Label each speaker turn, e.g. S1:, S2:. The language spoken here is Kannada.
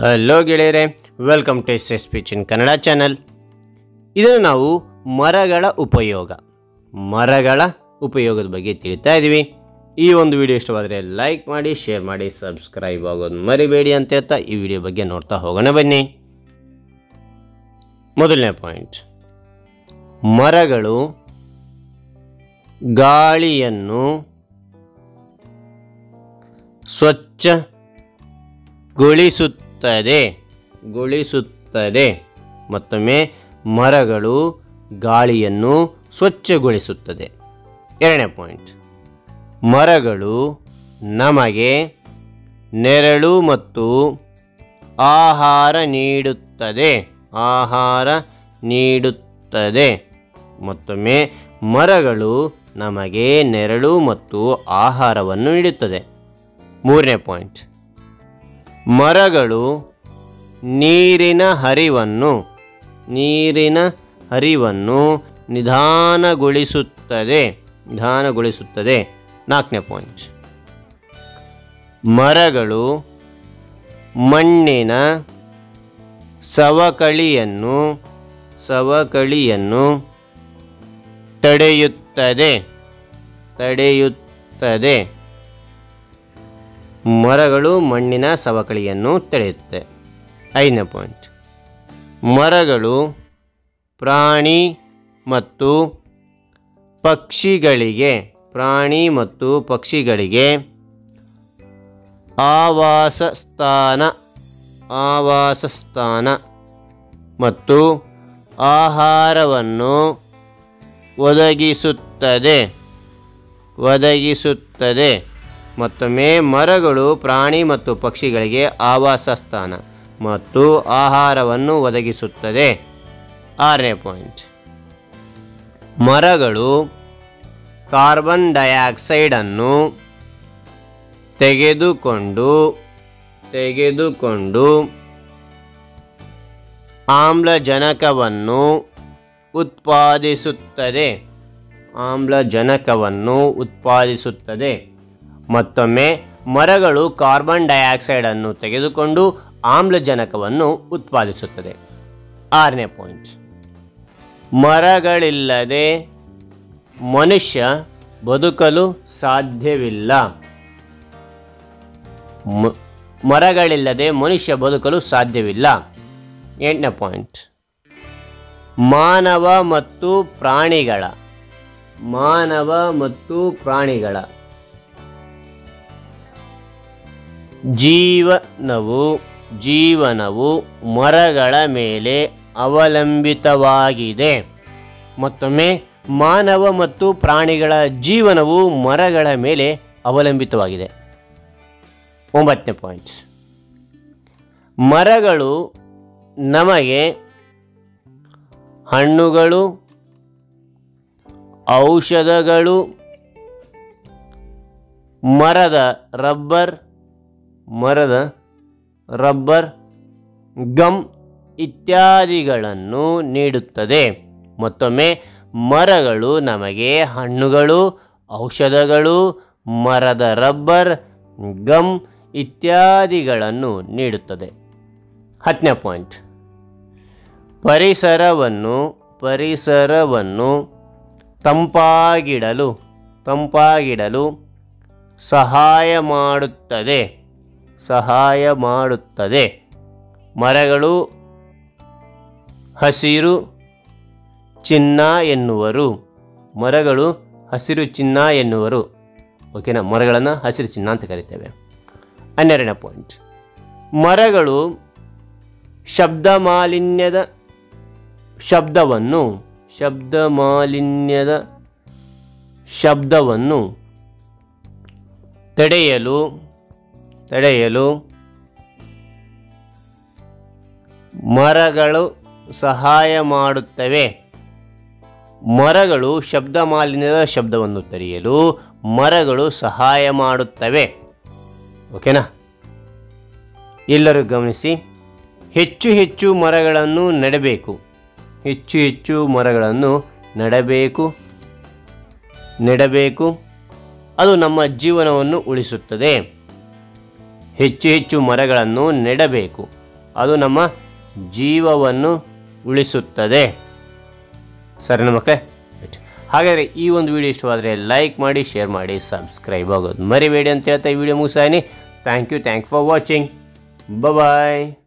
S1: ಹಲೋ ಗೆಳೆಯರೆ, welcome to S speech in Kannada channel. ಇದನ್ನು ನಾವು ಮರಗಳ ಉಪಯೋಗದ ಬಗ್ಗೆ ತಿಳಿತಾ ಇದ್ದೀವಿ. ಈ ಒಂದು ವಿಡಿಯೋ ಇಷ್ಟವಾದರೆ ಲೈಕ್ ಮಾಡಿ, ಶೇರ್ ಮಾಡಿ, ಸಬ್ಸ್ಕ್ರೈಬ್ ಆಗೋದು ಮರಿಬೇಡಿ ಅಂತ ಹೇಳ್ತಾ ಈ ವಿಡಿಯೋ ಬಗ್ಗೆ ನೋಡ್ತಾ ಹೋಗೋಣ ಬನ್ನಿ. ಮೊದಲನೇ ಪಾಯಿಂಟ್, ಮರಗಳು ಗಾಳಿಯನ್ನು ಸ್ವಚ್ಛಗೊಳಿಸುತ್ತದೆ. ಮತ್ತೊಮ್ಮೆ ಮರಗಳು ಗಾಳಿಯನ್ನು ಸ್ವಚ್ಛಗೊಳಿಸುತ್ತದೆ. ಎರಡನೇ ಪಾಯಿಂಟ್, ಮರಗಳು ನಮಗೆ ನೆರಳು ಮತ್ತು ಆಹಾರ ನೀಡುತ್ತದೆ. ಮತ್ತೊಮ್ಮೆ ಮರಗಳು ನಮಗೆ ನೆರಳು ಮತ್ತು ಆಹಾರವನ್ನು ನೀಡುತ್ತದೆ. ಮೂರನೇ ಪಾಯಿಂಟ್, ಮರಗಳು ನೀರಿನ ಹರಿವನ್ನು ನಿಧಾನಗೊಳಿಸುತ್ತದೆ. ನಾಲ್ಕನೇ ಪಾಯಿಂಟ್, ಮರಗಳು ಮಣ್ಣಿನ ಸವಕಳಿಯನ್ನು ತಡೆಯುತ್ತದೆ. ಮರಗಳು ಮಣ್ಣಿನ ಸವಕಳಿಯನ್ನು ತಡೆಯುತ್ತೆ. ಐದನೇ ಪಾಯಿಂಟ್, ಮರಗಳು ಪ್ರಾಣಿ ಮತ್ತು ಪಕ್ಷಿಗಳಿಗೆ ಆವಾಸ ಸ್ಥಾನ ಮತ್ತು ಆಹಾರವನ್ನು ಒದಗಿಸುತ್ತದೆ. ಮತ್ತೊಮ್ಮೆ ಮರಗಳು ಪ್ರಾಣಿ ಮತ್ತು ಪಕ್ಷಿಗಳಿಗೆ ಆವಾಸ ಸ್ಥಾನ ಮತ್ತು ಆಹಾರವನ್ನು ಒದಗಿಸುತ್ತದೆ. ಆರನೇ ಪಾಯಿಂಟ್, ಮರಗಳು ಕಾರ್ಬನ್ ಡೈಆಕ್ಸೈಡನ್ನು ತೆಗೆದುಕೊಂಡು ಆಮ್ಲಜನಕವನ್ನು ಉತ್ಪಾದಿಸುತ್ತದೆ. ಮತ್ತೊಮ್ಮೆ ಮರಗಳು ಕಾರ್ಬನ್ ಡೈಆಕ್ಸೈಡನ್ನು ತೆಗೆದುಕೊಂಡು ಆಮ್ಲಜನಕವನ್ನು ಉತ್ಪಾದಿಸುತ್ತದೆ. ಆರನೇ ಪಾಯಿಂಟ್, ಮರಗಳಿಲ್ಲದೆ ಮನುಷ್ಯ ಬದುಕಲು ಸಾಧ್ಯವಿಲ್ಲ. ಎಂಟನೇ ಪಾಯಿಂಟ್, ಮಾನವ ಮತ್ತು ಪ್ರಾಣಿಗಳ ಜೀವನವು ಮರಗಳ ಮೇಲೆ ಅವಲಂಬಿತವಾಗಿದೆ. ಮತ್ತೊಮ್ಮೆ ಮಾನವ ಮತ್ತು ಪ್ರಾಣಿಗಳ ಜೀವನವು ಮರಗಳ ಮೇಲೆ ಅವಲಂಬಿತವಾಗಿದೆ. ಒಂಬತ್ತನೇ ಪಾಯಿಂಟ್, ಮರಗಳು ನಮಗೆ ಹಣ್ಣುಗಳು, ಔಷಧಗಳು, ಮರದ ರಬ್ಬರ್, ಗಮ್ ಇತ್ಯಾದಿಗಳನ್ನು ನೀಡುತ್ತದೆ. ಮತ್ತೊಮ್ಮೆ ಮರಗಳು ನಮಗೆ ಹಣ್ಣುಗಳು, ಔಷಧಗಳು, ಮರದ ರಬ್ಬರ್, ಗಮ್ ಇತ್ಯಾದಿಗಳನ್ನು ನೀಡುತ್ತದೆ. ಹತ್ತನೇ ಪಾಯಿಂಟ್, ಪರಿಸರವನ್ನು ತಂಪಾಗಿಡಲು ಸಹಾಯ ಮಾಡುತ್ತದೆ. ಮರಗಳು ಹಸಿರು ಚಿನ್ನ ಎನ್ನುವರು. ಓಕೆನಾ, ಮರಗಳನ್ನು ಹಸಿರು ಚಿನ್ನ ಅಂತ ಕರಿತೇವೆ. 12ನೇ ಪಾಯಿಂಟ್, ಮರಗಳು ಶಬ್ದವನ್ನು ತಡೆಯಲು ಮರಗಳು ಸಹಾಯ ಮಾಡುತ್ತವೆ. ಮರಗಳು ಶಬ್ದವನ್ನು ತಡೆಯಲು ಮರಗಳು ಸಹಾಯ ಮಾಡುತ್ತವೆ. ಓಕೆನಾ, ಎಲ್ಲರೂ ಗಮನಿಸಿ. ಹೆಚ್ಚು ಮರಗಳನ್ನು ನೆಡಬೇಕು. ಅದು ನಮ್ಮ ಜೀವನವನ್ನು ಉಳಿಸುತ್ತದೆ. ಹೆಚ್ಚು ಮರಗಳನ್ನು ನೆಡಬೇಕು. ಅದು ನಮ್ಮ ಜೀವವನ್ನು ಉಳಿಸುತ್ತದೆ. ಸರಿನಾ ಮಕ್ಕಳೇ? ಹಾಗಾದರೆ ಈ ಒಂದು ವಿಡಿಯೋ ಇಷ್ಟವಾದರೆ ಲೈಕ್ ಮಾಡಿ, ಶೇರ್ ಮಾಡಿ, ಸಬ್ಸ್ಕ್ರೈಬ್ ಆಗೋದು ಮರಿಬೇಡಿ ಅಂತ ಹೇಳ್ತಾ ಈ ವಿಡಿಯೋ ಮುಗಿಸ್ತಾಯಿನಿ. Thank you for watching. Bye.